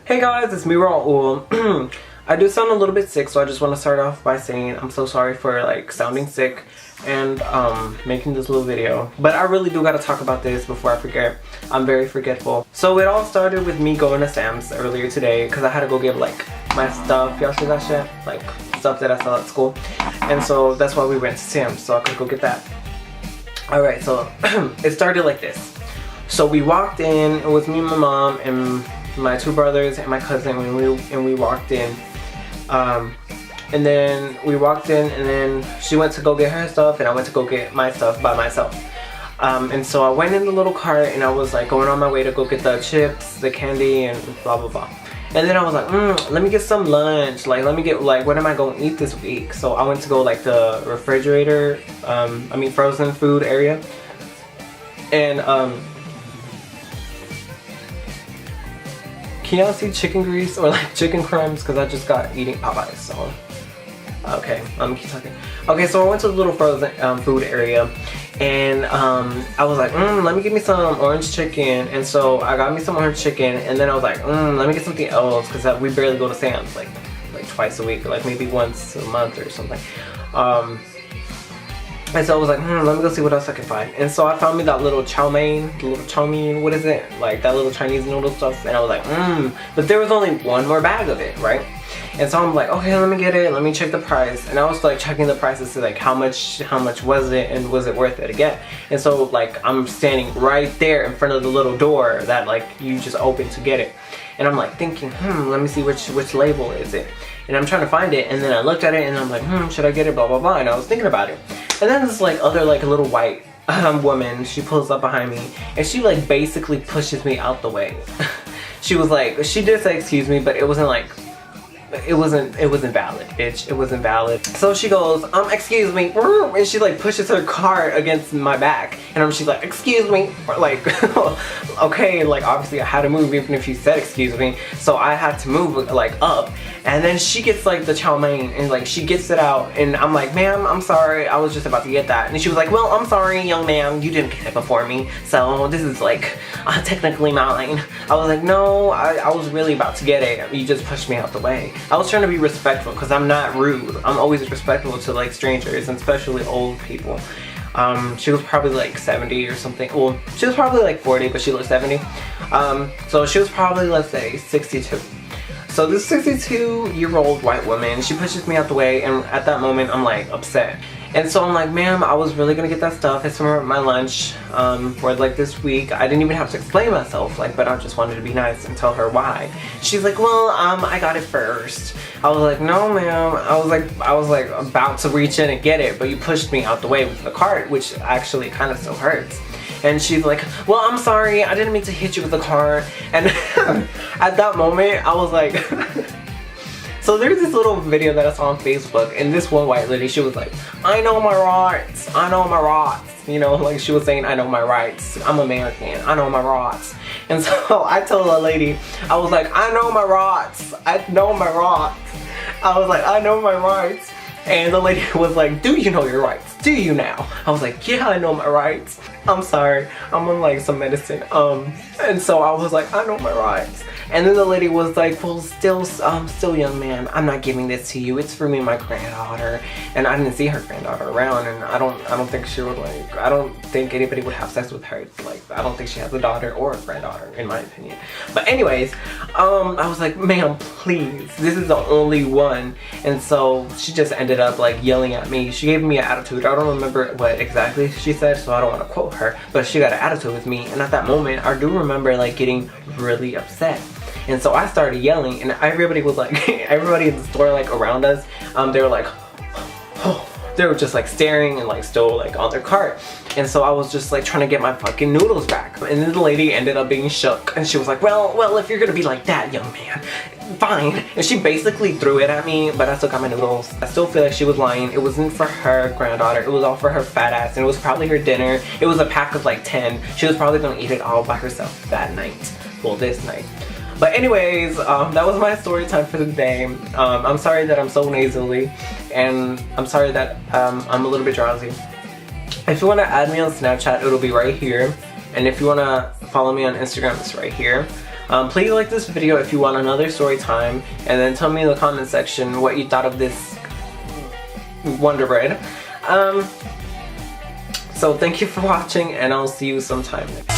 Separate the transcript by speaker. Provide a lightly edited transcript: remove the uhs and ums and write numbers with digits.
Speaker 1: Hey guys, it's me Raul. I do sound a little bit sick, so I just want to start off by saying I'm so sorry for like sounding sick and making this little video. But I really do gotta talk about this before I forget. I'm very forgetful. So it all started with me going to Sam's earlier today because I had to go get like my stuff. Y'all see that shit? Like stuff that I sell at school. And so that's why we went to Sam's, so I could go get that. Alright, so it started like this. So we walked in, it was me and my mom and my two brothers and my cousin and we walked in. And then we walked in and then she went to go get her stuff and I went to go get my stuff by myself. And so I went in the little cart and I was like going on my way to go get the chips, the candy, and blah blah blah. And then I was like, let me get some lunch. Like, let me get, like, what am I going to eat this week? So I went to go, like, the refrigerator, frozen food area. And, can y'all see chicken grease or, like, chicken crumbs? Because I just got eating Popeyes, so. Okay, keep talking. Okay, so I went to the little frozen food area. And I was like, let me get me some orange chicken. And so I got me some orange chicken. And then I was like, let me get something else. Because we barely go to Sam's like twice a week. Or like maybe once a month or something. And so I was like, let me go see what else I can find. And so I found me that little chow mein, what is it? Like that little Chinese noodle stuff. And I was like, but there was only one more bag of it, right? And so I'm like, okay, let me get it, let me check the price. And I was like checking the prices to like how much was it and was it worth it to get. And so like I'm standing right there in front of the little door that like you just open to get it. And I'm like thinking, let me see which label is it. And I'm trying to find it, and then I looked at it and I'm like, should I get it, blah blah blah. And I was thinking about it. And then this like other like little white woman, she pulls up behind me and she like basically pushes me out the way. She was like, she did say excuse me, but it wasn't like, it wasn't valid, bitch. It wasn't valid. So she goes, excuse me, and she like pushes her cart against my back, and she's like, excuse me, like, okay, like obviously I had to move even if she said excuse me, so I had to move like up, and then she gets like the chow mein, and like she gets it out, and I'm like, ma'am, I'm sorry, I was just about to get that, and she was like, well, I'm sorry, young man, you didn't get it before me, so this is like technically mine. I was like, no, I was really about to get it, you just pushed me out the way. I was trying to be respectful because I'm not rude. I'm always respectful to like strangers and especially old people. She was probably like 70 or something. Well, she was probably like 40, but she looked 70. So she was probably, let's say, 62. So this 62-year-old white woman, she pushes me out the way, and at that moment I'm like upset. And so I'm like, ma'am, I was really gonna get that stuff. It's for my lunch for like this week. I didn't even have to explain myself, like, but I just wanted to be nice and tell her why. She's like, well, I got it first. I was like, no, ma'am. I was like about to reach in and get it, but you pushed me out the way with the cart, which actually kind of still hurts. And she's like, well, I'm sorry, I didn't mean to hit you with the cart. And at that moment, I was like. So there's this little video that I saw on Facebook, and this one white lady, she was like, I know my rights, I know my rights. You know, like she was saying, I know my rights. I'm American, I know my rights. And so I told the lady, I was like, I know my rights, I know my rights. I was like, I know my rights. And the lady was like, do you know your rights? Do you now? I was like, yeah, I know my rights. I'm sorry, I'm on like some medicine. And so I was like, I know my rights. And then the lady was like, well, still young man, I'm not giving this to you. It's for me and my granddaughter. And I didn't see her granddaughter around, and I don't think she would like, I don't think anybody would have sex with her. Like, I don't think she has a daughter or a granddaughter, in my opinion. But anyways, I was like, ma'am, please, this is the only one. And so she just ended up like yelling at me. She gave me an attitude. I don't remember what exactly she said, so I don't want to quote her, but she got an attitude with me. And at that moment, I do remember like getting really upset. And so I started yelling, and everybody was like, everybody in the store like around us, they were like, they were just like staring and like still like on their cart. And so I was just like trying to get my fucking noodles back. And then the lady ended up being shook, and she was like, well, if you're gonna be like that, young man, fine. And she basically threw it at me, but I still got my noodles. I still feel like she was lying. It wasn't for her granddaughter. It was all for her fat ass, and it was probably her dinner. It was a pack of like 10. She was probably gonna eat it all by herself that night. Well, this night. But anyways, that was my story time for the day. I'm sorry that I'm so nasally, and I'm sorry that I'm a little bit drowsy. If you want to add me on Snapchat, it'll be right here. And if you want to follow me on Instagram, it's right here. Please like this video if you want another story time, and then tell me in the comment section what you thought of this Wonder Bread. So thank you for watching, and I'll see you sometime next time.